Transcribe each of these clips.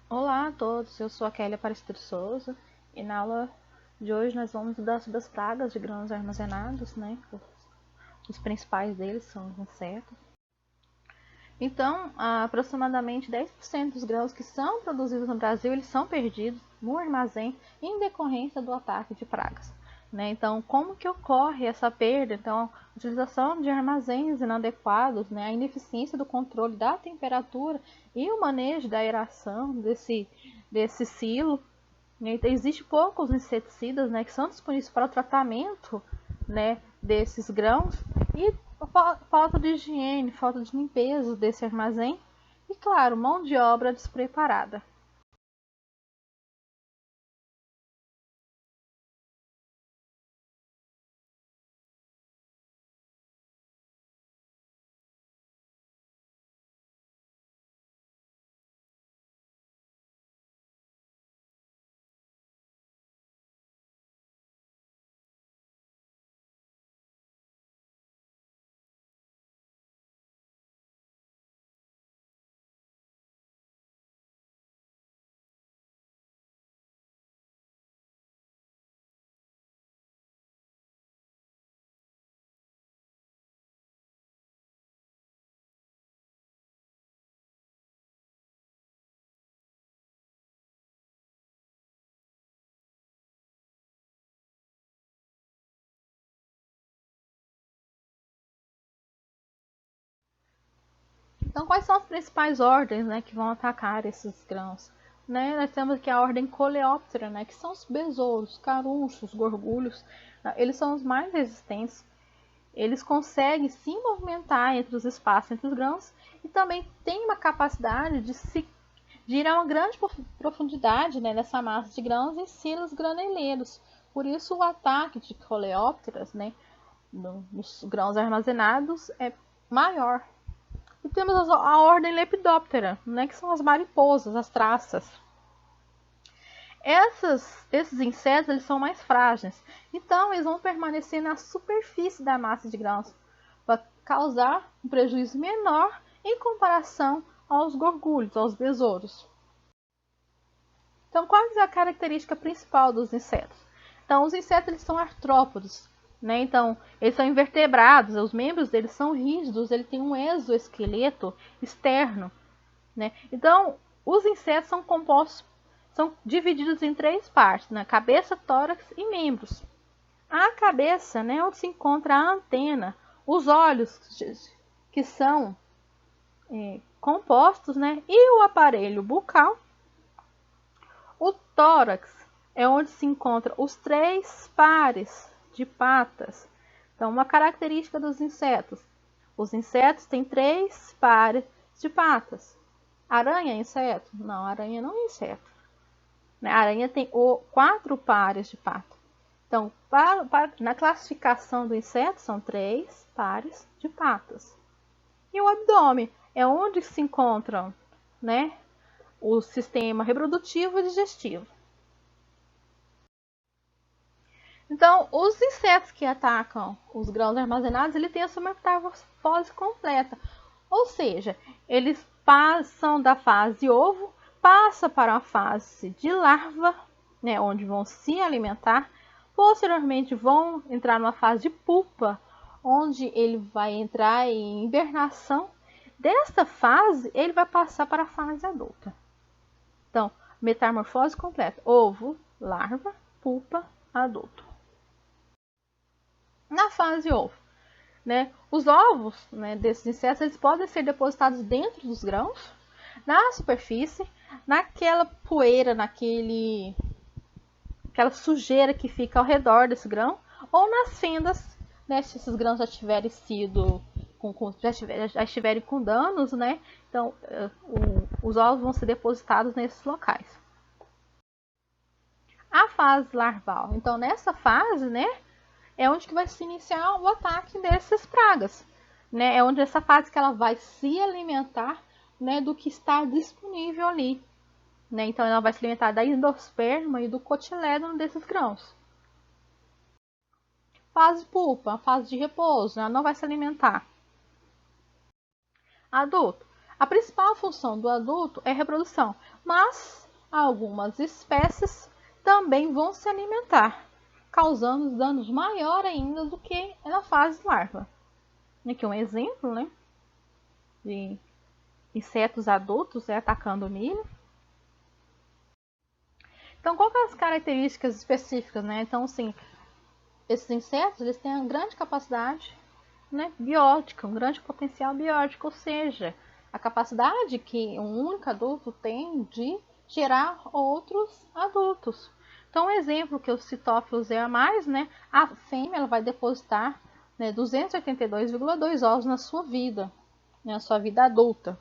Olá a todos, eu sou a Kelly Aparecida de Souza e na aula de hoje nós vamos estudar sobre as pragas de grãos armazenados, né? Os principais deles são os insetos. Então, aproximadamente 10% dos grãos que são produzidos no Brasil, eles são perdidos no armazém em decorrência do ataque de pragas. Né? Então, como que ocorre essa perda? Então, a utilização de armazéns inadequados, né? A ineficiência do controle da temperatura e o manejo da aeração desse silo. Então, existe poucos inseticidas, né, que são disponíveis para o tratamento, né, desses grãos e falta de higiene, falta de limpeza desse armazém e, claro, mão de obra despreparada. Então, quais são as principais ordens, né, que vão atacar esses grãos? Né, nós temos aqui a ordem Coleóptera, né, que são os besouros, carunchos, gorgulhos. Eles são os mais resistentes. Eles conseguem se movimentar entre os espaços entre os grãos e também têm uma capacidade de ir a uma grande profundidade, né, nessa massa de grãos em silos graneleiros. Por isso, o ataque de coleópteras, né, nos grãos armazenados é maior. E temos a ordem Lepidoptera, né, que são as mariposas, as traças. Esses insetos eles são mais frágeis, então eles vão permanecer na superfície da massa de grãos para causar um prejuízo menor em comparação aos gorgulhos, aos besouros. Então, qual é a característica principal dos insetos? Então, os insetos eles são artrópodes, né? Então, eles são invertebrados, os membros deles são rígidos, ele tem um exoesqueleto externo, né? Então, os insetos são compostos, são divididos em três partes, né? Cabeça, tórax e membros. A cabeça, né, onde se encontra a antena, os olhos, que são compostos, né, e o aparelho bucal. O tórax é onde se encontram os três pares de patas. Então, uma característica dos insetos. Os insetos têm três pares de patas. Aranha é inseto? Não, aranha não é inseto. A aranha tem quatro pares de patas. Então, na classificação do inseto, são três pares de patas. E o abdômen é onde se encontram, né, o sistema reprodutivo e digestivo. Então, os insetos que atacam os grãos armazenados, ele tem a sua metamorfose completa. Ou seja, eles passam da fase ovo, passa para a fase de larva, né, onde vão se alimentar. Posteriormente, vão entrar numa fase de pupa, onde ele vai entrar em hibernação. Desta fase, ele vai passar para a fase adulta. Então, metamorfose completa: ovo, larva, pupa, adulto. Na fase ovo, né, os ovos, né, desses insetos eles podem ser depositados dentro dos grãos, na superfície, naquela poeira, aquela sujeira que fica ao redor desse grão, ou nas fendas, né, se esses grãos já tiverem sido já estiverem com danos, né, então os ovos vão ser depositados nesses locais. A fase larval, então nessa fase, né, é onde que vai se iniciar o ataque dessas pragas, né? É onde essa fase que ela vai se alimentar, né, do que está disponível ali, né? Então ela vai se alimentar da endosperma e do cotilédon desses grãos. Fase pulpa, fase de repouso, ela não vai se alimentar. Adulto. A principal função do adulto é a reprodução, mas algumas espécies também vão se alimentar, causando danos maiores ainda do que na fase larva. Aqui um exemplo, né, de insetos adultos atacando o milho. Então, qual que são as características específicas, né? Então, assim, esses insetos, eles têm uma grande capacidade, né, biótica, um grande potencial biótico, ou seja, a capacidade que um único adulto tem de gerar outros adultos. Então, um exemplo que eu citófilos é a mais, né, a fêmea ela vai depositar, né, 282,2 ovos na sua vida, né, na sua vida adulta.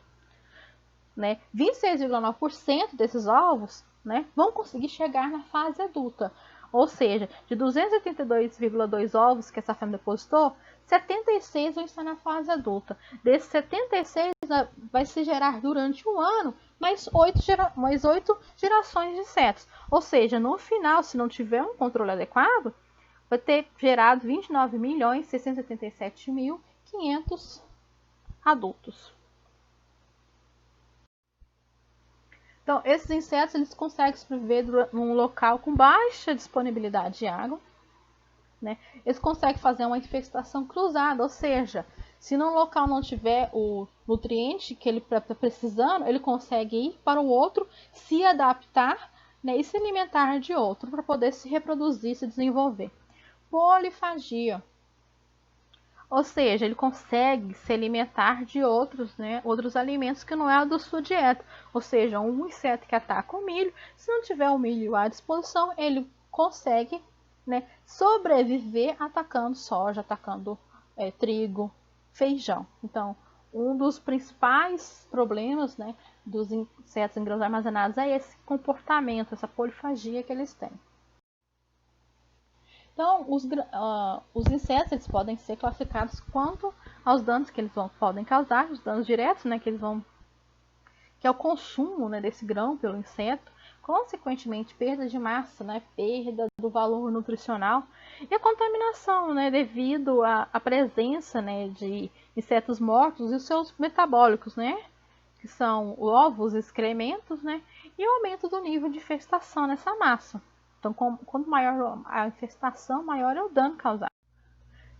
Né, 26,9% desses ovos, né, vão conseguir chegar na fase adulta. Ou seja, de 282,2 ovos que essa fêmea depositou, 76 vão estar na fase adulta. Desses 76 vai se gerar durante um ano mais 8 gerações de insetos. Ou seja, no final, se não tiver um controle adequado, vai ter gerado 29.687.500 adultos. Então, esses insetos eles conseguem sobreviver num local com baixa disponibilidade de água, né? Eles conseguem fazer uma infestação cruzada, ou seja, se num local não tiver o nutriente que ele está precisando, ele consegue ir para o outro, se adaptar, né, e se alimentar de outro para poder se reproduzir e se desenvolver. Polifagia. Ou seja, ele consegue se alimentar de outros, né, outros alimentos que não é a da sua dieta. Ou seja, um inseto que ataca o milho, se não tiver o milho à disposição, ele consegue, né, sobreviver atacando soja, atacando trigo, feijão. Então, um dos principais problemas, né, dos insetos em grãos armazenados é esse comportamento, essa polifagia que eles têm. Então, os insetos eles podem ser classificados quanto aos danos que eles podem causar, os danos diretos, né, que é o consumo, né, desse grão pelo inseto, consequentemente perda de massa, né, perda do valor nutricional e a contaminação, né, devido à presença, né, de insetos mortos e os seus metabólicos, né, que são ovos, excrementos, né, e o aumento do nível de infestação nessa massa. Então, quanto maior a infestação, maior é o dano causado.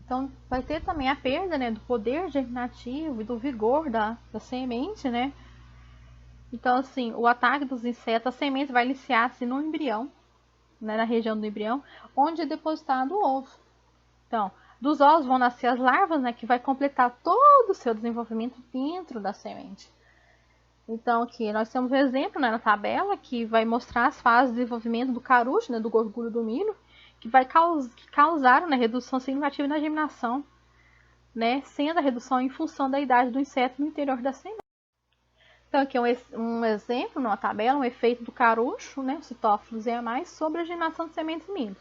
Então, vai ter também a perda, né, do poder germinativo e do vigor da semente, né? Então, assim, o ataque dos insetos, a semente vai iniciar-se no embrião, né, na região do embrião, onde é depositado o ovo. Então, dos ovos vão nascer as larvas, né, que vai completar todo o seu desenvolvimento dentro da semente. Então, aqui nós temos um exemplo, né, na tabela que vai mostrar as fases de desenvolvimento do caroço, né, do gorgulho do milho, que causaram, né, redução significativa na germinação, né, sendo a redução em função da idade do inseto no interior da semente. Então, aqui um exemplo, numa tabela, um efeito do caroço, né, citófilos e a mais, sobre a germinação de sementes de milho.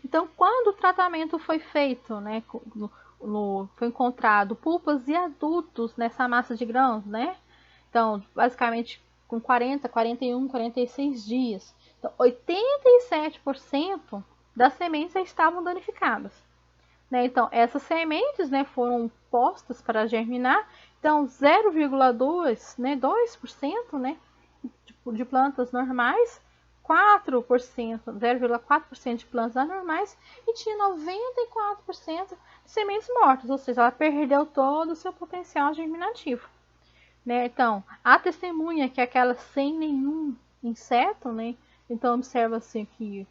Então, quando o tratamento foi feito, né, foi encontrado pulpas e adultos nessa massa de grãos, né, então, basicamente, com 40, 41, 46 dias. Então, 87% das sementes já estavam danificadas. Né? Então, essas sementes, né, foram postas para germinar. Então, 0,2%, né, 2%, né, de plantas normais, 4%, 0,4% de plantas anormais e tinha 94% de sementes mortas. Ou seja, ela perdeu todo o seu potencial germinativo. Né? Então, a testemunha, que é aquela sem nenhum inseto, né? Então, observa-se que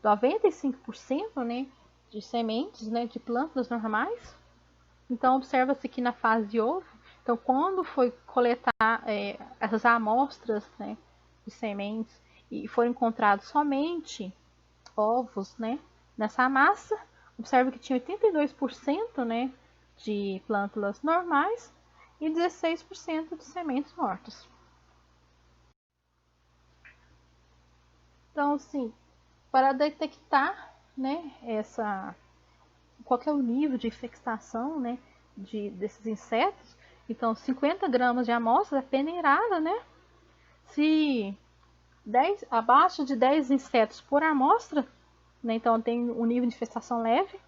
95%, né, de sementes, né, de plantas normais. Então, observa-se que na fase de ovo, então, quando foi coletar essas amostras, né, de sementes e foram encontrados somente ovos, né, nessa massa, observa que tinha 82%, né, de plântulas normais e 16% de sementes mortas. Então, assim, para detectar, né, qual é o nível de infestação, né, desses insetos, então 50 gramas de amostra é peneirada, né? Se abaixo de 10 insetos por amostra, né, então tem um nível de infestação leve,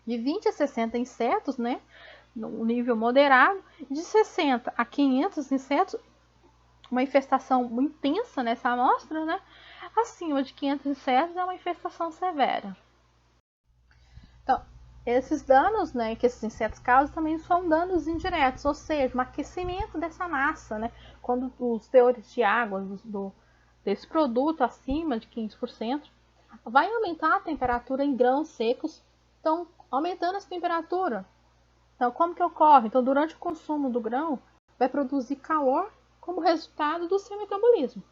de 20 a 60 insetos, né, no nível moderado, de 60 a 500 insetos, uma infestação muito intensa nessa amostra, né? Acima de 500 insetos é uma infestação severa. Então, esses danos, né, que esses insetos causam também são danos indiretos, ou seja, um aquecimento dessa massa, né? Quando os teores de água desse produto acima de 15%, vai aumentar a temperatura em grãos secos, então aumentando essa temperatura. Então, como que ocorre? Então, durante o consumo do grão, vai produzir calor como resultado do seu metabolismo.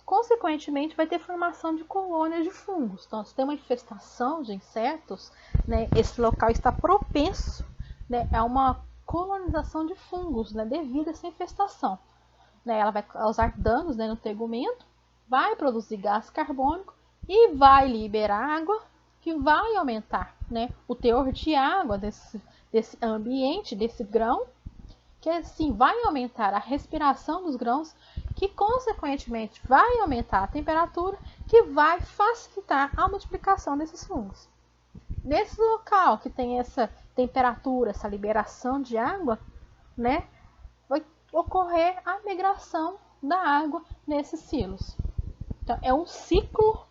Consequentemente, vai ter formação de colônias de fungos. Então, se tem uma infestação de insetos, né, esse local está propenso, né, a uma colonização de fungos, né, devido a essa infestação. Né, ela vai causar danos, né, no tegumento, vai produzir gás carbônico e vai liberar água, que vai aumentar, né, o teor de água desse ambiente, desse grão, que assim vai aumentar a respiração dos grãos, que consequentemente vai aumentar a temperatura, que vai facilitar a multiplicação desses fungos. Nesse local que tem essa temperatura, essa liberação de água, né, vai ocorrer a migração da água nesses silos. Então, é um ciclo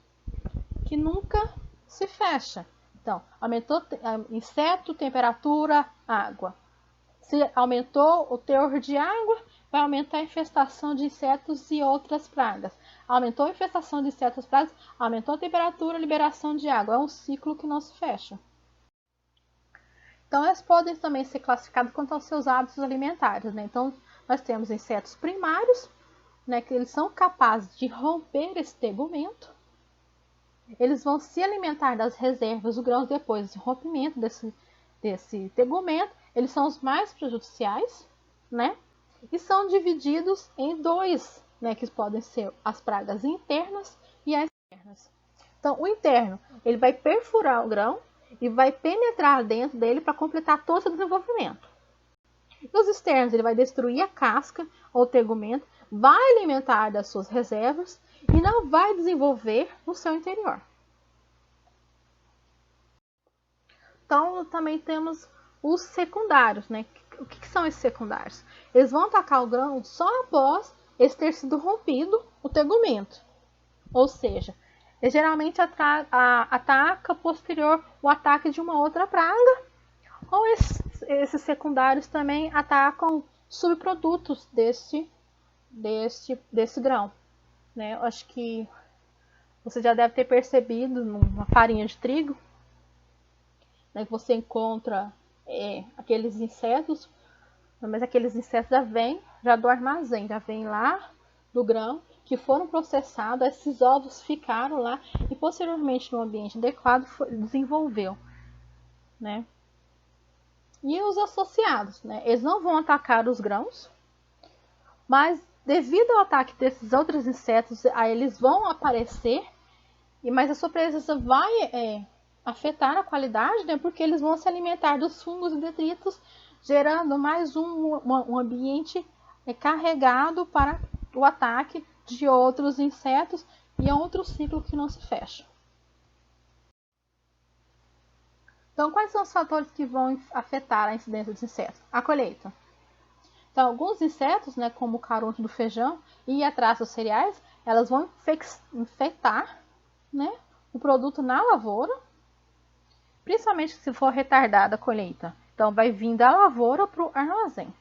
que nunca se fecha. Então, aumentou inseto, temperatura, água. Se aumentou o teor de água, vai aumentar a infestação de insetos e outras pragas. Aumentou a infestação de insetos e pragas, aumentou a temperatura, liberação de água. É um ciclo que não se fecha. Então, elas podem também ser classificadas quanto aos seus hábitos alimentares, né? Então, nós temos insetos primários, né, que eles são capazes de romper esse tegumento. Eles vão se alimentar das reservas do grão depois do rompimento desse tegumento. Eles são os mais prejudiciais, né? E são divididos em dois, né, que podem ser as pragas internas e as externas. Então, o interno, ele vai perfurar o grão e vai penetrar dentro dele para completar todo o desenvolvimento. E os externos, ele vai destruir a casca ou tegumento, vai alimentar das suas reservas e não vai desenvolver no seu interior. Então, também temos os secundários, né? O que são esses secundários? Eles vão atacar o grão só após esse ter sido rompido o tegumento. Ou seja, ele geralmente ataca posterior o ataque de uma outra praga, ou esses secundários também atacam subprodutos desse grão. Né? Eu acho que você já deve ter percebido numa farinha de trigo, né, que você encontra aqueles insetos, mas aqueles insetos já do armazém, já vem lá do grão, que foram processados, esses ovos ficaram lá e posteriormente no ambiente adequado desenvolveu, né? E os associados, né? Eles não vão atacar os grãos, mas devido ao ataque desses outros insetos, aí eles vão aparecer, mas a sua presença vai afetar a qualidade, né? Porque eles vão se alimentar dos fungos e detritos, gerando mais um ambiente carregado para o ataque de outros insetos, e é outro ciclo que não se fecha. Então, quais são os fatores que vão afetar a incidência dos insetos? A colheita. Então, alguns insetos, né, como o caroço do feijão e a traça dos cereais, elas vão infectar, né, o produto na lavoura, principalmente se for retardada a colheita. Então, vai vir da lavoura para o armazém.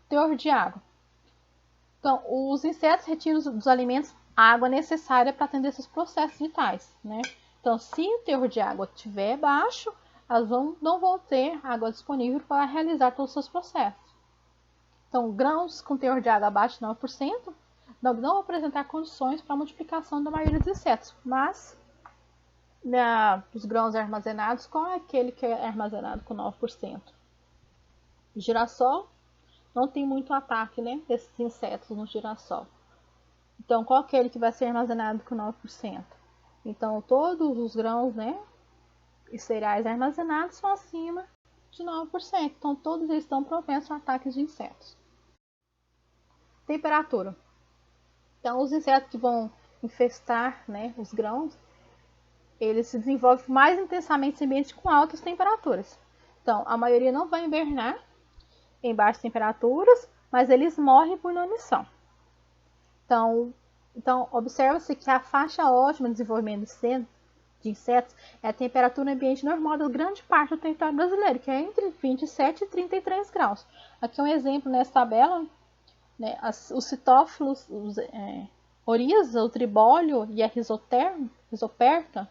Teor de água. Então, os insetos retiram dos alimentos a água necessária para atender esses processos vitais, né? Então, se o teor de água estiver baixo, elas não vão ter água disponível para realizar todos os seus processos. Então, grãos com teor de água abaixo de 9% não vão apresentar condições para a multiplicação da maioria dos insetos, mas os grãos armazenados, qual é aquele que é armazenado com 9%? O girassol não tem muito ataque, né, desses insetos no girassol. Então, qual é aquele que vai ser armazenado com 9%? Então, todos os grãos, né, e cereais armazenados são acima de 9%. Então, todos eles estão propensos a ataques de insetos. Temperatura. Então, os insetos que vão infestar, né, os grãos, eles se desenvolvem mais intensamente em ambientes com altas temperaturas. Então, a maioria não vai invernar em baixas temperaturas, mas eles morrem por inanição. Então observa-se que a faixa ótima de desenvolvimento de insetos é a temperatura ambiente normal da grande parte do território brasileiro, que é entre 27 e 33 graus. Aqui um exemplo nessa tabela, né, os citófilos, oriza, o tribólio e a rizoperta.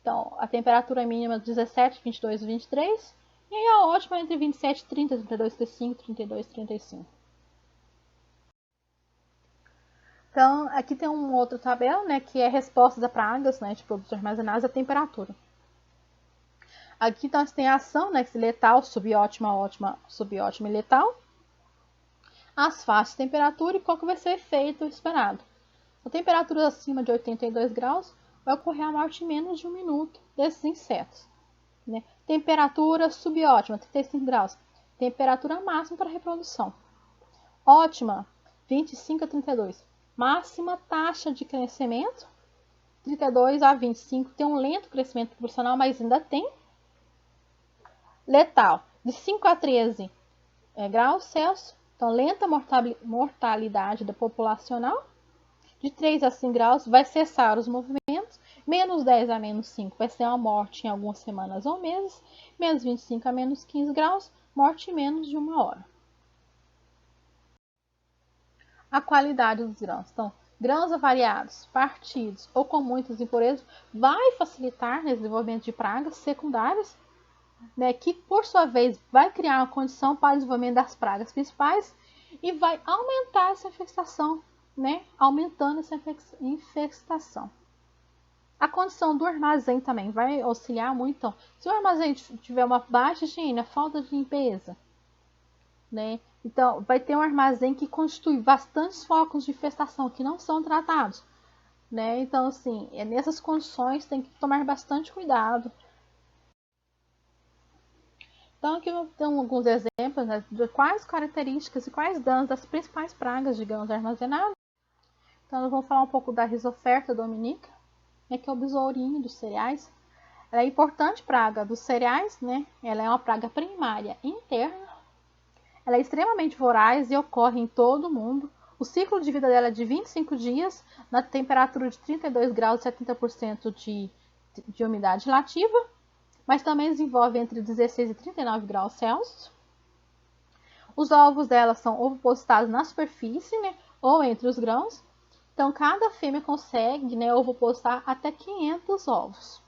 Então, a temperatura mínima 17, 22 e 23, e aí a ótima entre 27 e 30, 32, 35, 32, 35. Então, aqui tem uma outra tabela, né, que é a resposta a pragas, né, de produtos armazenados à temperatura. Aqui nós tem a ação, né, letal, subótima, ótima, subótima e letal. As faixas de temperatura e qual que vai ser o efeito esperado. A temperatura acima de 82 graus vai ocorrer a morte em menos de 1 minuto desses insetos. Né? Temperatura subótima, 35 graus. Temperatura máxima para reprodução. Ótima, 25 a 32. Máxima taxa de crescimento, 32 a 25. Tem um lento crescimento proporcional, mas ainda tem. Letal, de 5 a 13 graus Celsius. Então, lenta mortalidade da populacional. De 3 a 5 graus vai cessar os movimentos. Menos 10 a menos 5 vai ser uma morte em algumas semanas ou meses. Menos 25 a menos 15 graus, morte em menos de 1 hora. A qualidade dos grãos. Então, grãos avariados, partidos ou com muitas impurezas vai facilitar o desenvolvimento de pragas secundárias, né, que por sua vez vai criar uma condição para o desenvolvimento das pragas principais e vai aumentar essa infestação, né, aumentando essa infestação. A condição do armazém também vai auxiliar muito. Então, se o armazém tiver uma baixa higiene, falta de limpeza, né, então vai ter um armazém que constitui bastantes focos de infestação que não são tratados, né? Então, assim, nessas condições tem que tomar bastante cuidado. Então, aqui eu tenho alguns exemplos, né, de quais características e quais danos das principais pragas de grãos armazenados. Então, nós vamos falar um pouco da Rhizoperta dominica, né, que é o besourinho dos cereais. Ela é importante praga dos cereais, né? Ela é uma praga primária interna. Ela é extremamente voraz e ocorre em todo o mundo. O ciclo de vida dela é de 25 dias, na temperatura de 32 graus e 70% de umidade relativa, mas também desenvolve entre 16 e 39 graus Celsius. Os ovos dela são ovopostados na superfície, né, ou entre os grãos. Então, cada fêmea consegue, né, ovopostar até 500 ovos.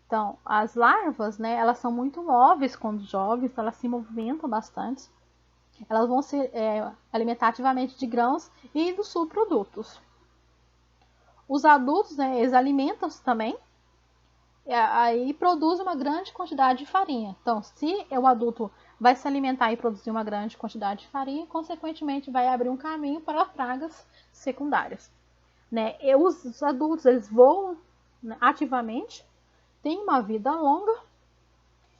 Então, as larvas, né, elas são muito móveis quando jovens, elas se movimentam bastante. Elas vão se alimentar ativamente de grãos e dos subprodutos. Os adultos, né, eles alimentam-se também, aí produzem uma grande quantidade de farinha. Então, se o adulto vai se alimentar e produzir uma grande quantidade de farinha, consequentemente vai abrir um caminho para pragas secundárias. Né? E os adultos, eles voam, né, ativamente, têm uma vida longa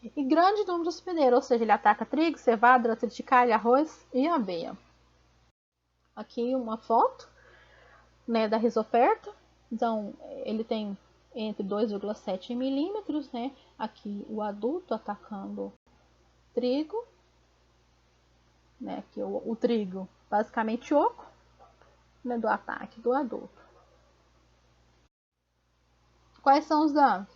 e grande número de hospedeiros, ou seja, ele ataca trigo, cevada, triticale, arroz e aveia. Aqui uma foto, né, da Rhizoperta. Então, ele tem entre 2,7 milímetros, né? Aqui o adulto atacando trigo, né? Aqui o trigo basicamente oco, né, do ataque do adulto. Quais são os danos?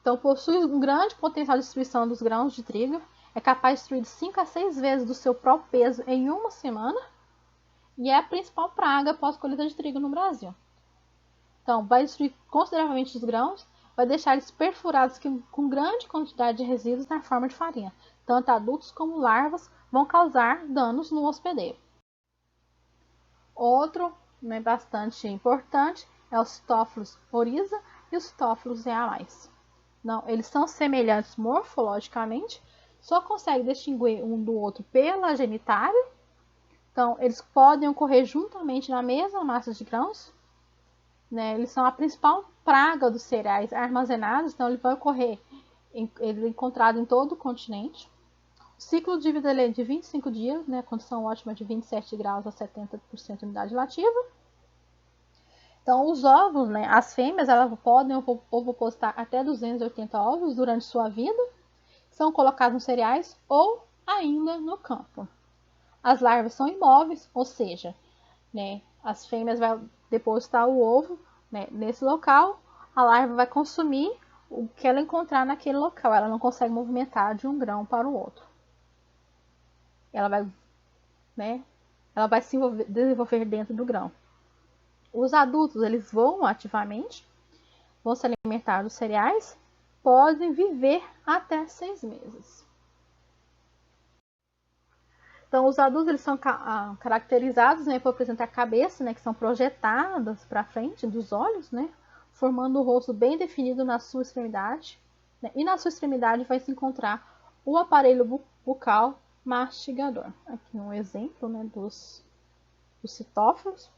Então, possui um grande potencial de destruição dos grãos de trigo, é capaz de destruir de 5 a 6 vezes do seu próprio peso em uma semana e é a principal praga pós-colheita de trigo no Brasil. Então, vai destruir consideravelmente os grãos, vai deixar eles perfurados com grande quantidade de resíduos na forma de farinha. Tanto adultos como larvas vão causar danos no hospedeiro. Outro, né, bastante importante é o Citófilos oriza e o Citófilos reamais. Não, eles são semelhantes morfologicamente, só consegue distinguir um do outro pela genitália. Então, eles podem ocorrer juntamente na mesma massa de grãos. Né? Eles são a principal praga dos cereais armazenados, então ele vai ocorrer, ele é encontrado em todo o continente. O ciclo de vida é de 25 dias, né? Condição ótima de 27 graus a 70% de umidade relativa. Então, os ovos, né, as fêmeas, elas podem ovopostar até 280 ovos durante sua vida. são colocados nos cereais ou ainda no campo. As larvas são imóveis, ou seja, né, as fêmeas vão depositar o ovo, né, nesse local, a larva vai consumir o que ela encontrar naquele local, ela não consegue movimentar de um grão para o outro. Ela vai se desenvolver dentro do grão. Os adultos, eles voam ativamente, vão se alimentar dos cereais, podem viver até 6 meses. Então, os adultos eles são caracterizados, né, por apresentar a cabeça, né, que são projetadas para frente dos olhos, né, formando o rosto bem definido na sua extremidade. Né, e na sua extremidade vai se encontrar o aparelho bucal mastigador. Aqui um exemplo, né, dos citófilos.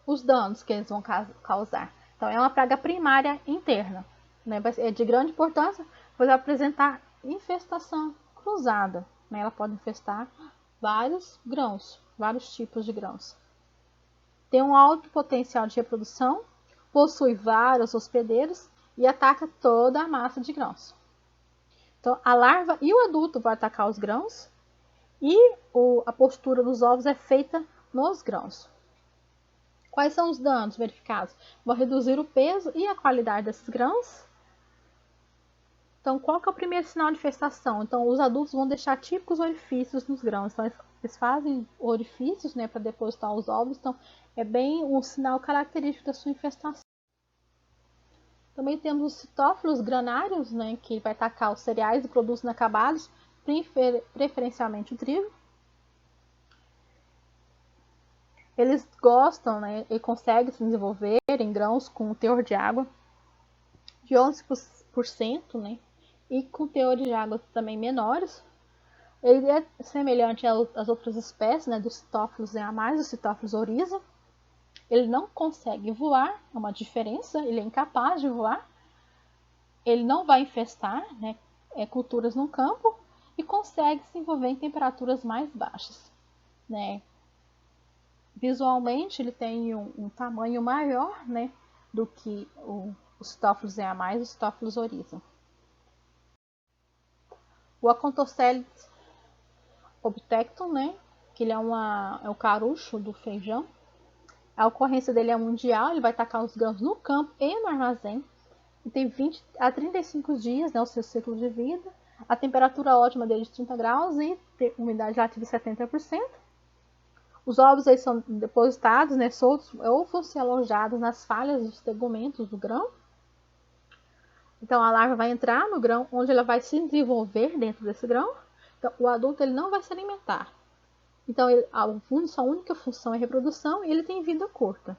Os danos que eles vão causar. Então, é uma praga primária interna, né? É de grande importância, pois vai apresentar infestação cruzada. Né? Ela pode infestar vários grãos, vários tipos de grãos. Tem um alto potencial de reprodução, possui vários hospedeiros e ataca toda a massa de grãos. Então, a larva e o adulto vão atacar os grãos e a postura dos ovos é feita nos grãos. Quais são os danos verificados? Vão reduzir o peso e a qualidade desses grãos. Então, qual que é o primeiro sinal de infestação? Então, os adultos vão deixar típicos orifícios nos grãos. Então, eles fazem orifícios, né, para depositar os ovos. Então, é bem um sinal característico da sua infestação. Também temos os citófilos granários, né, que vai atacar os cereais e produtos inacabados, preferencialmente o trigo. Eles gostam, né, e conseguem se desenvolver em grãos com um teor de água de 11%, né, e com teores de água também menores. Ele é semelhante às outras espécies, né, dos citófilos mais o citófilos oriza. Ele não consegue voar, é uma diferença, ele é incapaz de voar. Ele não vai infestar, né, culturas no campo e consegue se envolver em temperaturas mais baixas, né. Visualmente, ele tem um tamanho maior, né, do que os citófilos e os citófilos oriza. O Acanthoceles obtectum, né, que ele é o carucho do feijão. A ocorrência dele é mundial, ele vai atacar os grãos no campo e no armazém. E tem 20 a 35 dias, né, o seu ciclo de vida. A temperatura ótima dele é de 30 graus e tem umidade relativa de 70%. Os ovos eles são depositados, né, soltos, ou vão ser alojados nas falhas dos tegumentos do grão. Então, a larva vai entrar no grão, onde ela vai se desenvolver dentro desse grão. Então, o adulto ele não vai se alimentar. Então, sua única função é reprodução e ele tem vida curta.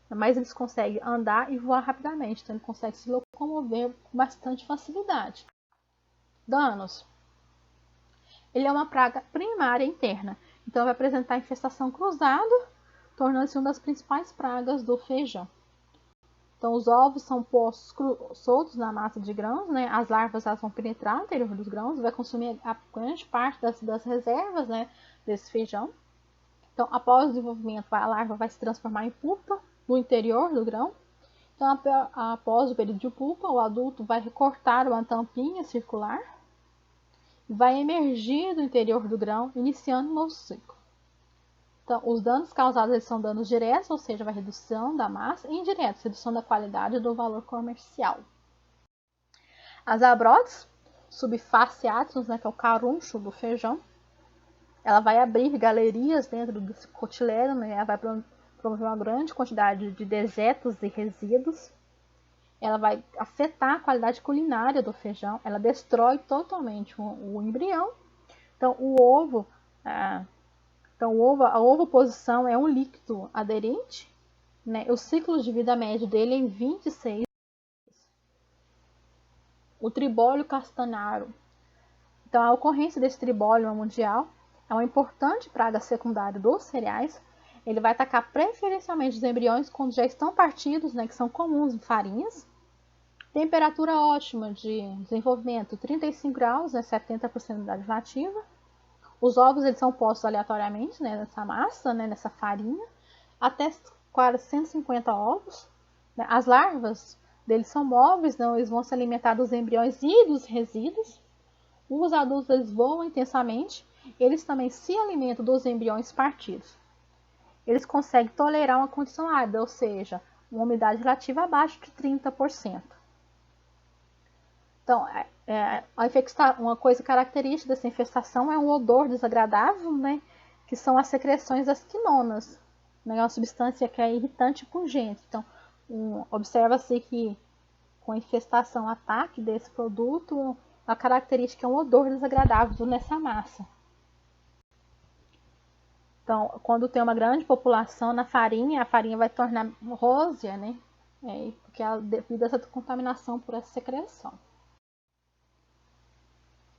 Mas eles conseguem andar e voar rapidamente, então ele consegue se locomover com bastante facilidade. Danos. Ele é uma praga primária interna. Então, vai apresentar infestação cruzada, tornando-se uma das principais pragas do feijão. Então, os ovos são postos soltos na massa de grãos, né? As larvas vão penetrar no interior dos grãos, vai consumir a grande parte das reservas, né, desse feijão. Então, após o desenvolvimento, a larva vai se transformar em pupa no interior do grão. Então, após o período de pupa, o adulto vai recortar uma tampinha circular, vai emergir do interior do grão, iniciando um novo ciclo. Então, os danos causados eles são danos diretos, ou seja, a redução da massa, e indiretos, redução da qualidade e do valor comercial. As abrotes subfasciatus, né, que é o caruncho do feijão, ela vai abrir galerias dentro do cotilédon, né, ela vai promover uma grande quantidade de dejetos e resíduos. Ela vai afetar a qualidade culinária do feijão, ela destrói totalmente o embrião. Então, a ovoposição é um líquido aderente, né? O ciclo de vida médio dele é em 26. O tribólio castanharo. Então, a ocorrência desse tribólio mundial é uma importante praga secundária dos cereais. Ele vai atacar preferencialmente os embriões quando já estão partidos, né, que são comuns em farinhas. Temperatura ótima de desenvolvimento, 35 graus, né, 70% de umidade relativa. Os ovos eles são postos aleatoriamente, né, nessa massa, né, nessa farinha, até 450 ovos. Né? As larvas deles são móveis, não, eles vão se alimentar dos embriões e dos resíduos. Os adultos eles voam intensamente, eles também se alimentam dos embriões partidos. Eles conseguem tolerar uma condição árida, ou seja, uma umidade relativa abaixo de 30%. Então, uma coisa característica dessa infestação é um odor desagradável, né, que são as secreções das quinonas, né, uma substância que é irritante e pungente. Então, observa-se que com a infestação, ataque desse produto, a característica é um odor desagradável nessa massa. Então, quando tem uma grande população na farinha, a farinha vai tornar rósea, né? Porque devido a essa contaminação por essa secreção.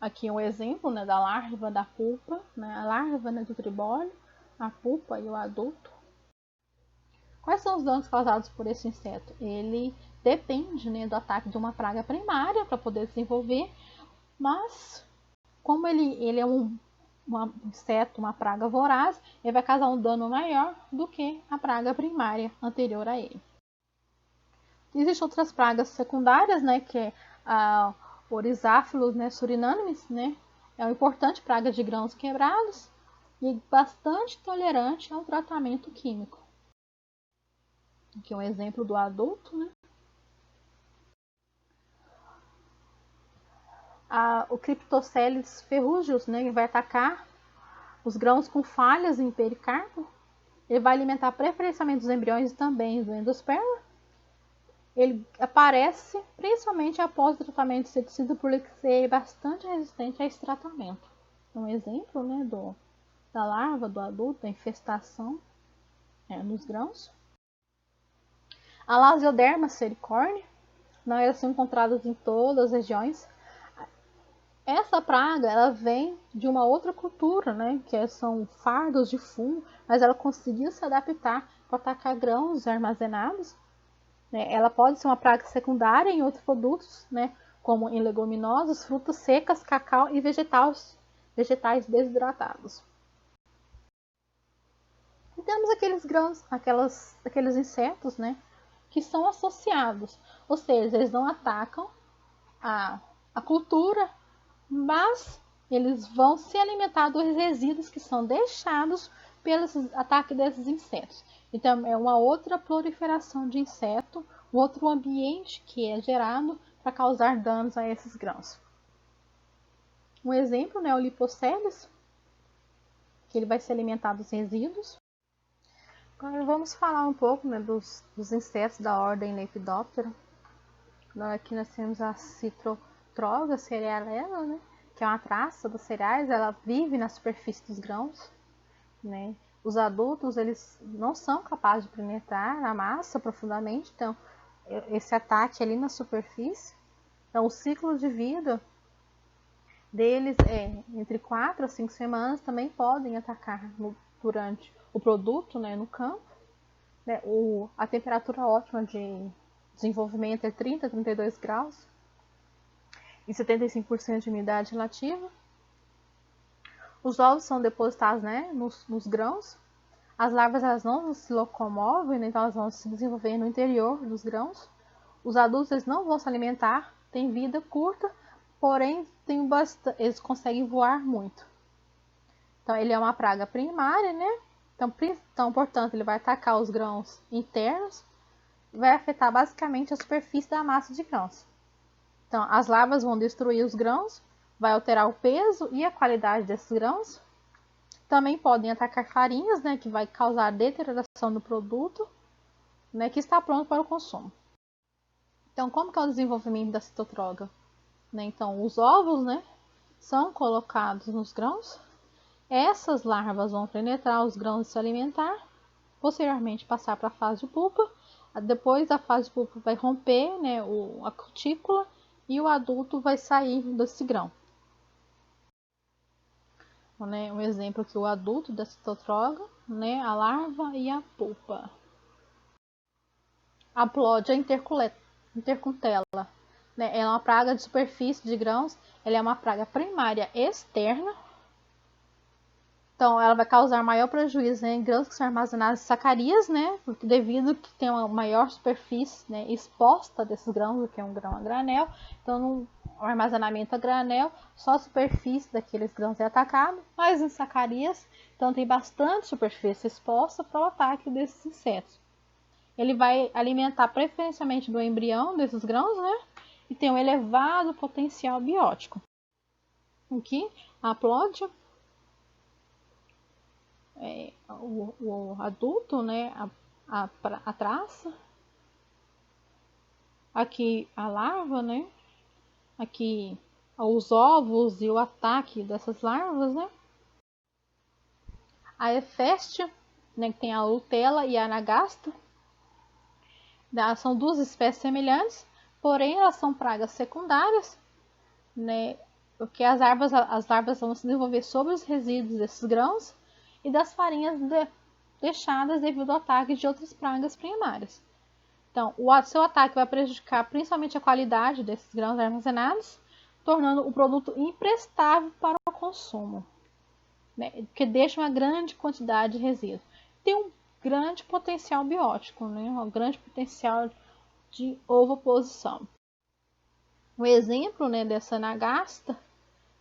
Aqui um exemplo, né, da larva da pupa, né? A larva, né, do tribólio, a pupa e o adulto. Quais são os danos causados por esse inseto? Ele depende, né, do ataque de uma praga primária para poder desenvolver, mas como ele é um inseto, uma praga voraz, ele vai causar um dano maior do que a praga primária anterior a ele. Existem outras pragas secundárias, né, que é a Oryzaphilus, né, surinamis, né, é uma importante praga de grãos quebrados e bastante tolerante ao tratamento químico. Aqui é um exemplo do adulto, né. O Cryptoceles ferrugeus, né, vai atacar os grãos com falhas em pericarpo. Ele vai alimentar preferencialmente os embriões e também do endosperma. Ele aparece principalmente após o tratamento de inseticida por ele ser bastante resistente a esse tratamento. Um exemplo, né, da larva, do adulto, da infestação nos grãos. A Lasioderma sericornia, não elas são encontradas em todas as regiões. Essa praga ela vem de uma outra cultura, né, que são fardos de fungo, mas ela conseguiu se adaptar para atacar grãos armazenados. Ela pode ser uma praga secundária em outros produtos, né, como em leguminosas, frutas secas, cacau e vegetais desidratados. E temos aqueles grãos, aqueles insetos, né, que são associados, ou seja, eles não atacam a cultura, mas eles vão se alimentar dos resíduos que são deixados pelo ataque desses insetos. Então, é uma outra proliferação de inseto, um outro ambiente que é gerado para causar danos a esses grãos. Um exemplo, né, é o Lipoceles, que ele vai se alimentar dos resíduos. Agora vamos falar um pouco, né, dos insetos da ordem Lepidoptera. Aqui nós temos a Citrotroga cerealela, né, que é uma traça dos cereais, ela vive na superfície dos grãos, né. Os adultos eles não são capazes de penetrar na massa profundamente, então esse ataque ali na superfície. Então o ciclo de vida deles é entre 4 a 5 semanas, também podem atacar durante o produto, né, no campo. Né, a temperatura ótima de desenvolvimento é 30 a 32 graus e 75% de umidade relativa. Os ovos são depositados, né, nos grãos. As larvas elas não se locomovem, né, então elas vão se desenvolver no interior dos grãos. Os adultos eles não vão se alimentar, têm vida curta, porém eles conseguem voar muito. Então ele é uma praga primária, né? Então, portanto, ele vai atacar os grãos internos e vai afetar basicamente a superfície da massa de grãos. Então, as larvas vão destruir os grãos, vai alterar o peso e a qualidade desses grãos. Também podem atacar farinhas, né, que vai causar deterioração do produto, né, que está pronto para o consumo. Então, como que é o desenvolvimento da citotroga? Né, então, os ovos, né, são colocados nos grãos. Essas larvas vão penetrar os grãos e se alimentar, posteriormente passar para a fase de pupa. Depois a fase de pupa vai romper, né, a cutícula e o adulto vai sair desse grão. Né, um exemplo aqui, o adulto da citotroga, né, a larva e a pupa. A Plodia intercuntella, né, ela é uma praga de superfície de grãos, ela é uma praga primária externa. Então, ela vai causar maior prejuízo, né, em grãos que são armazenados em sacarias, né, porque devido que tem uma maior superfície, né, exposta desses grãos do que um grão a granel. Então, no armazenamento a granel, só a superfície daqueles grãos é atacada, mas em sacarias, então tem bastante superfície exposta para o ataque desses insetos. Ele vai alimentar preferencialmente do embrião desses grãos, né, e tem um elevado potencial biótico. Aqui, a plódia. O adulto, né, a traça, aqui a larva, né, aqui os ovos e o ataque dessas larvas, né, a hefeste, né, que tem a lutela e a anagasta, são duas espécies semelhantes, porém elas são pragas secundárias, né, porque as larvas vão se desenvolver sobre os resíduos desses grãos e das farinhas deixadas devido ao ataque de outras pragas primárias. Então, o seu ataque vai prejudicar principalmente a qualidade desses grãos armazenados, tornando o produto imprestável para o consumo, né? Porque deixa uma grande quantidade de resíduo. Tem um grande potencial biótico, né? Um grande potencial de ovoposição. Um exemplo, né, dessa anagasta,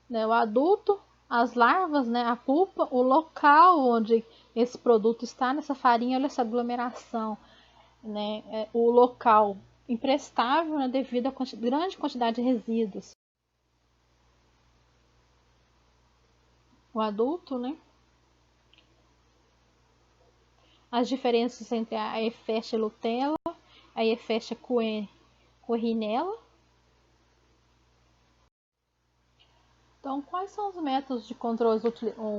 né, o adulto, as larvas, né, a pupa, o local onde esse produto está nessa farinha, olha essa aglomeração, né, o local imprestável, né, devido à grande quantidade de resíduos. O adulto, né, as diferenças entre a Aephetia lutella, a Aephetia corrinella. Então, quais são os métodos de controle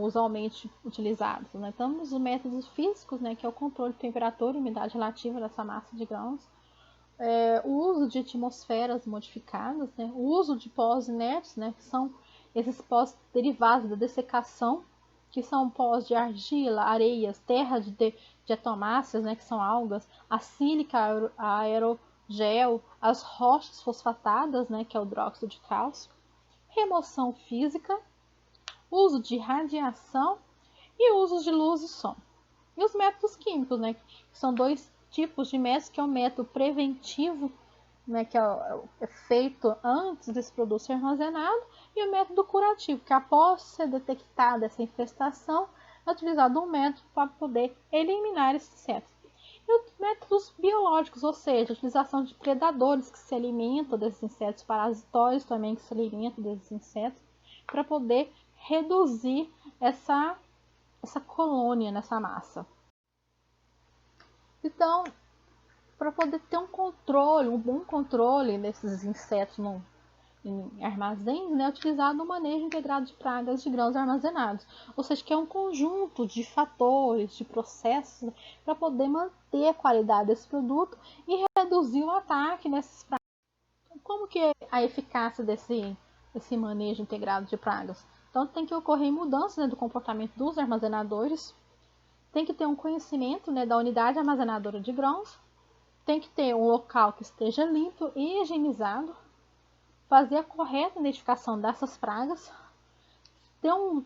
usualmente utilizados? Né? Temos os métodos físicos, né, que é o controle de temperatura e umidade relativa dessa massa de grãos, o uso de atmosferas modificadas, né, o uso de pós inertes, né, que são esses pós derivados da dessecação, que são pós de argila, areias, terra de atomáceas, né, que são algas, a sílica aerogel, as rochas fosfatadas, né, que é o hidróxido de cálcio, remoção física, uso de radiação e uso de luz e som. E os métodos químicos, né, que são dois tipos de métodos, que é o método preventivo, né, que é feito antes desse produto ser armazenado, e o método curativo, que após ser detectada essa infestação, é utilizado um método para poder eliminar esses insetos. E os métodos biológicos, ou seja, a utilização de predadores que se alimentam desses insetos, parasitóides também que se alimentam desses insetos, para poder reduzir essa colônia nessa massa. Então, para poder ter um bom controle desses insetos em armazéns, né, é utilizado o manejo integrado de pragas de grãos armazenados. Ou seja, que é um conjunto de fatores, de processos, para poder manter a qualidade desse produto e reduzir o ataque nessas pragas. Como que é a eficácia desse manejo integrado de pragas? Então, tem que ocorrer mudanças, né, do comportamento dos armazenadores, tem que ter um conhecimento, né, da unidade armazenadora de grãos, tem que ter um local que esteja limpo e higienizado, fazer a correta identificação dessas pragas, ter um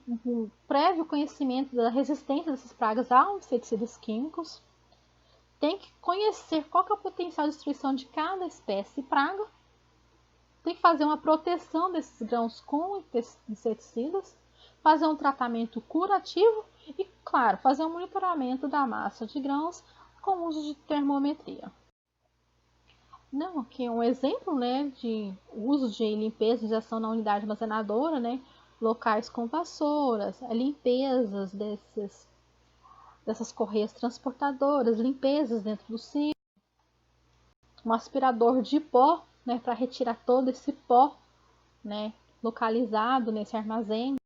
prévio conhecimento da resistência dessas pragas a inseticidas químicos, tem que conhecer qual que é o potencial de destruição de cada espécie de praga, tem que fazer uma proteção desses grãos com inseticidas, fazer um tratamento curativo e, claro, fazer um monitoramento da massa de grãos com uso de termometria. Não, aqui é um exemplo, né, de uso de limpeza e ação na unidade armazenadora, né, locais com vassouras, limpezas dessas correias transportadoras, limpezas dentro do silo, um aspirador de pó, né, para retirar todo esse pó, né, localizado nesse armazém.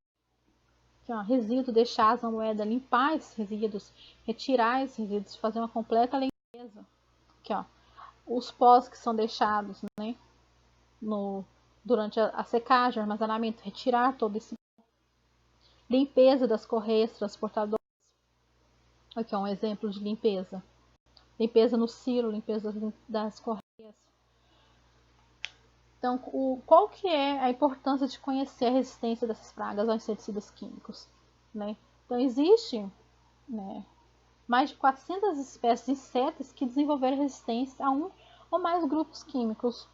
Aqui, ó, resíduo, deixar a moeda, limpar esses resíduos, retirar esses resíduos, fazer uma completa limpeza. Aqui, ó, os pós que são deixados, né, durante a secagem, armazenamento, retirar todo esse pó. Limpeza das correias transportadoras. Aqui é um exemplo de limpeza. Limpeza no silo, limpeza das correias. Então, qual que é a importância de conhecer a resistência dessas pragas aos inseticidas químicos, né? Então, existe, né, mais de 400 espécies de insetos que desenvolveram resistência a um ou mais grupos químicos.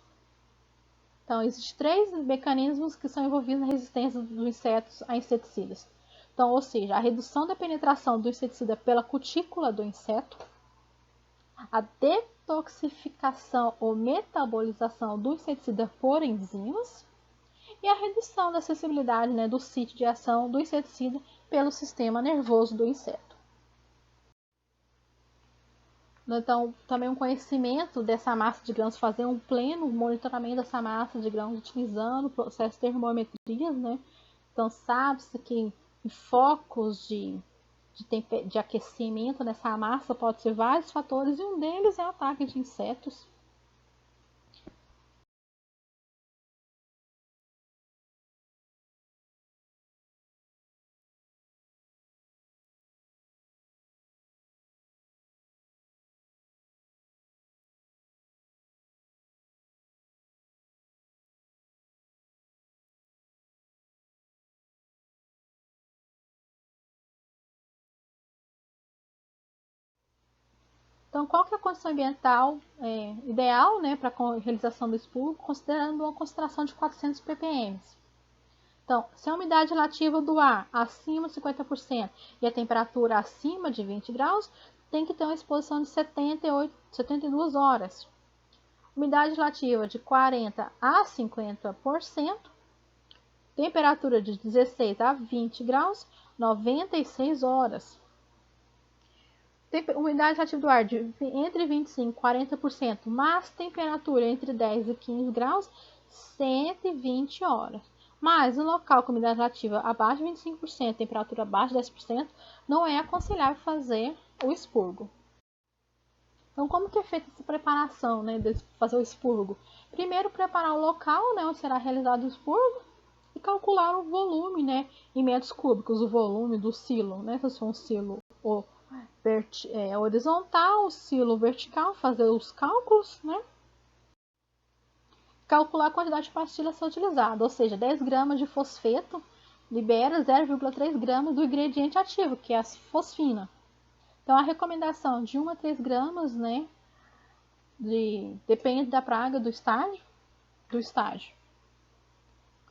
Então, existem 3 mecanismos que são envolvidos na resistência dos insetos a inseticidas. Então, ou seja, a redução da penetração do inseticida pela cutícula do inseto, a detoxificação ou metabolização do inseticida por enzimas e a redução da acessibilidade, né, do sítio de ação do inseticida pelo sistema nervoso do inseto. Então, também um conhecimento dessa massa de grãos, fazer um pleno monitoramento dessa massa de grãos utilizando o processo de termometrias, né? Então, sabe-se que em focos de aquecimento nessa massa pode ser vários fatores e um deles é o ataque de insetos. Então, qual que é a condição ambiental ideal, né, para a realização do expurgo, considerando uma concentração de 400 ppm? Então, se a umidade relativa do ar acima de 50% e a temperatura acima de 20 graus, tem que ter uma exposição de 72 horas. Umidade relativa de 40% a 50%, temperatura de 16 a 20 graus, 96 horas. Umidade relativa do ar de entre 25% e 40%, mas temperatura entre 10 e 15 graus, 120 horas. Mas no local com umidade relativa abaixo de 25%, temperatura abaixo de 10%, não é aconselhável fazer o expurgo. Então, como que é feita essa preparação, né, de fazer o expurgo? Primeiro, preparar o local, né, onde será realizado o expurgo e calcular o volume, né, em metros cúbicos, o volume do silo, né, se for um silo horizontal, silo vertical, fazer os cálculos, né? Calcular a quantidade de pastilha a ser utilizada, ou seja, 10 gramas de fosfeto libera 0,3 gramas do ingrediente ativo, que é a fosfina. Então, a recomendação de 1 a 3 gramas, né, depende da praga, do estágio.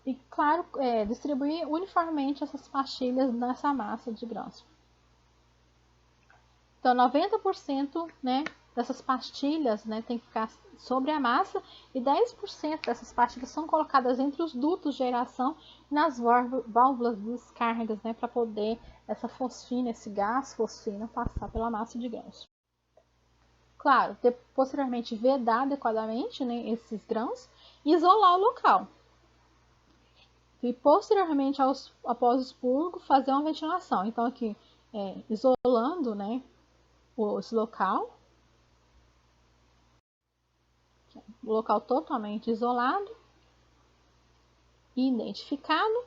E, claro, distribuir uniformemente essas pastilhas nessa massa de grãos. Então, 90%, né, dessas pastilhas, né, tem que ficar sobre a massa e 10% dessas pastilhas são colocadas entre os dutos de aeração e nas válvulas de descargas, né, para poder essa fosfina, esse gás fosfina, passar pela massa de grãos. Claro, posteriormente vedar adequadamente, né, esses grãos e isolar o local. E posteriormente, após o expurgo, fazer uma ventilação. Então, aqui, isolando, né, esse local, o local totalmente isolado e identificado,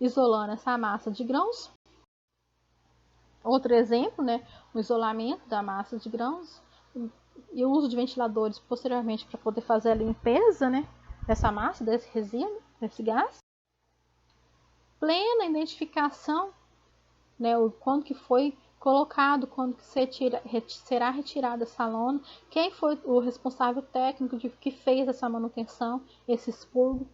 isolando essa massa de grãos. Outro exemplo, né, o isolamento da massa de grãos e o uso de ventiladores posteriormente para poder fazer a limpeza, né, dessa massa, desse resíduo, desse gás. Plena identificação, né, quando que foi colocado, quando que será retirada essa lona, quem foi o responsável técnico que fez essa manutenção, esse expurgo.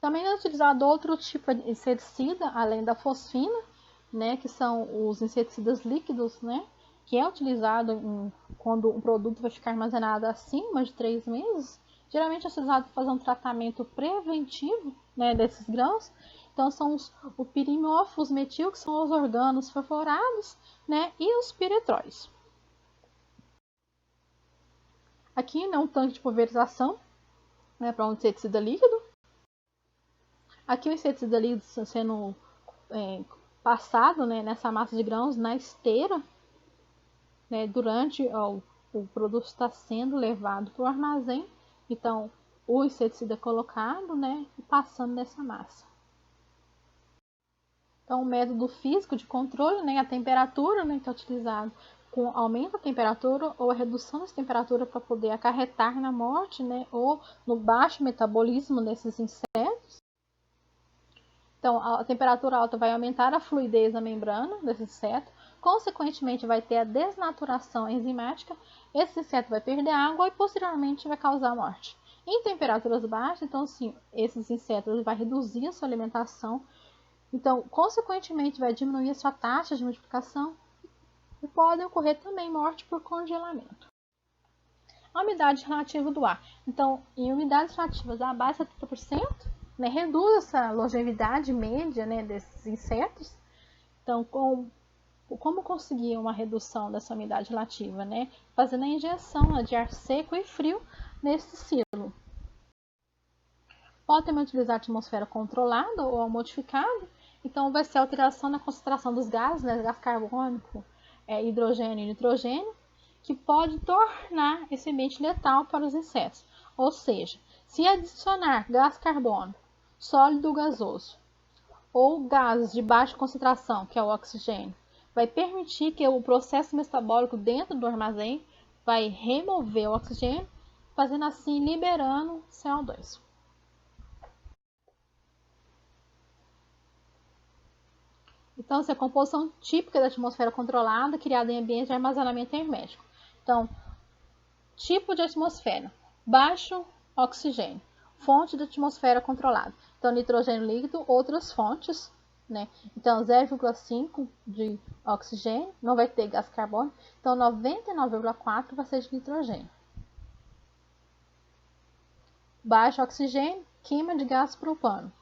Também é utilizado outro tipo de inseticida, além da fosfina, né, que são os inseticidas líquidos, né, que é utilizado quando um produto vai ficar armazenado acima de 3 meses. Geralmente é utilizado para fazer um tratamento preventivo, né, desses grãos. Então, são o pirimófos metil, que são os organos fosforados, né, e os piretróis. Aqui, né, um tanque de pulverização, né, para um inseticida líquido. Aqui o inseticida líquido sendo passado, né, nessa massa de grãos na esteira, né, durante o produto está sendo levado para o armazém. Então, o inseticida é colocado, né, e passando nessa massa. Então, o método físico de controle, né, a temperatura, né, que é utilizado com aumento da temperatura ou a redução dessa temperatura para poder acarretar na morte, né, ou no baixo metabolismo desses insetos. Então, a temperatura alta vai aumentar a fluidez da membrana desse inseto, consequentemente vai ter a desnaturação enzimática, esse inseto vai perder água e posteriormente vai causar a morte. Em temperaturas baixas, então sim, esses insetos vai reduzir a sua alimentação, então consequentemente vai diminuir a sua taxa de multiplicação e pode ocorrer também morte por congelamento. A umidade relativa do ar. Então, em umidades relativas abaixo de 70%, né, reduz essa longevidade média, né, desses insetos. Então, como conseguir uma redução dessa umidade relativa? Né? Fazendo a injeção de ar seco e frio nesse silo. Pode também utilizar a atmosfera controlada ou modificada. Então, vai ser a alteração na concentração dos gases, né, gás carbônico, hidrogênio e nitrogênio, que pode tornar esse ambiente letal para os insetos. Ou seja, se adicionar gás carbônico, sólido gasoso ou gases de baixa concentração, que é o oxigênio, vai permitir que o processo metabólico dentro do armazém vai remover o oxigênio, fazendo assim liberando CO2. Então, essa é a composição típica da atmosfera controlada, criada em ambiente de armazenamento hermético. Então, tipo de atmosfera: baixo oxigênio, fonte de atmosfera controlada. Então, nitrogênio líquido, outras fontes, né? Então, 0,5 de oxigênio, não vai ter gás carbônico. Então, 99,4 vai ser de nitrogênio. Baixo oxigênio, queima de gás propano,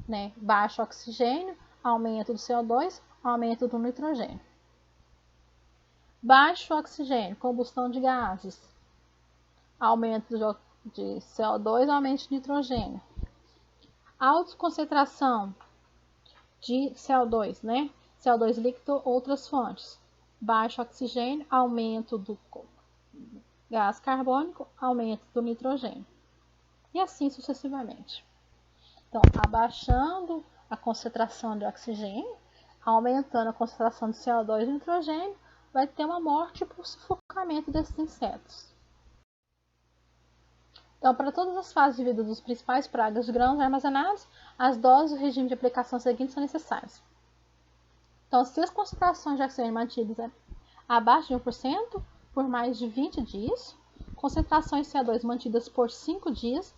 né? Baixo oxigênio, aumento do CO2, aumento do nitrogênio. Baixo oxigênio, combustão de gases, aumento de CO2, aumento de nitrogênio. Alta concentração de CO2, né? CO2 líquido, outras fontes. Baixo oxigênio, aumento do gás carbônico, aumento do nitrogênio. E assim sucessivamente. Então, abaixando a concentração de oxigênio, aumentando a concentração de CO2 e nitrogênio, vai ter uma morte por sufocamento desses insetos. Então, para todas as fases de vida dos principais pragas de grãos armazenados, as doses e o regime de aplicação seguintes são necessários. Então, se as concentrações de oxigênio mantidas abaixo de 1% por mais de 20 dias, concentrações de CO2 mantidas por 5 dias,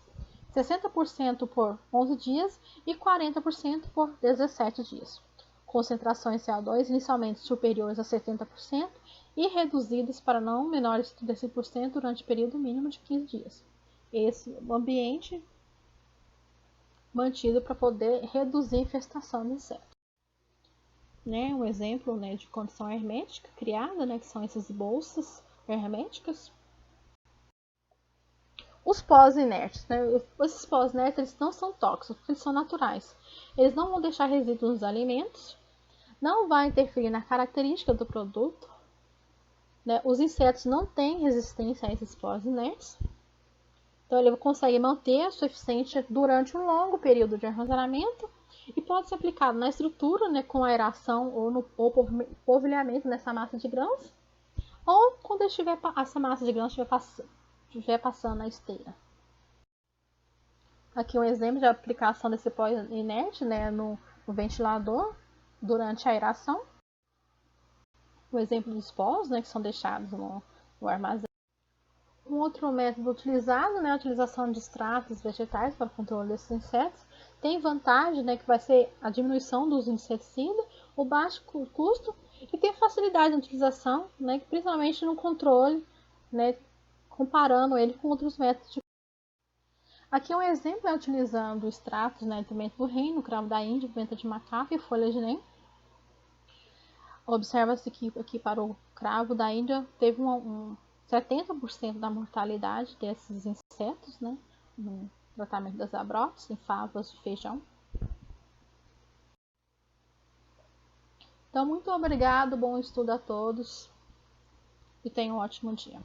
60% por 11 dias e 40% por 17 dias. Concentrações de CO2 inicialmente superiores a 70% e reduzidas para não menores de 5% durante período mínimo de 15 dias. Esse ambiente mantido para poder reduzir a infestação de insetos. Né, um exemplo, né, de condição hermética criada, né, que são essas bolsas herméticas. Os pós inertes, né, esses pós inertes eles não são tóxicos, eles são naturais. Eles não vão deixar resíduos nos alimentos, não vai interferir na característica do produto. Né, os insetos não têm resistência a esses pós inertes. Então, ele consegue manter a sua eficiência durante um longo período de armazenamento e pode ser aplicado na estrutura, né, com aeração ou polvilhamento nessa massa de grãos, ou quando essa massa de grãos estiver passando na esteira. Aqui um exemplo de aplicação desse pó inerte, né, no ventilador durante a aeração. O exemplo dos pós, né, que são deixados no armazém. Um outro método utilizado, né, a utilização de extratos vegetais para o controle desses insetos, tem vantagem, né, que vai ser a diminuição dos inseticidas, o baixo custo e tem facilidade de utilização, né, principalmente no controle, né, comparando ele com outros métodos. Aqui é um exemplo, utilizando extratos, né, de pimenta do reino, cravo da Índia, pimenta de macaco e folha de NEM. Observa-se que aqui para o cravo da Índia teve 70% da mortalidade desses insetos, né, no tratamento das abrotes, em favas de feijão. Então, muito obrigado, bom estudo a todos e tenham um ótimo dia.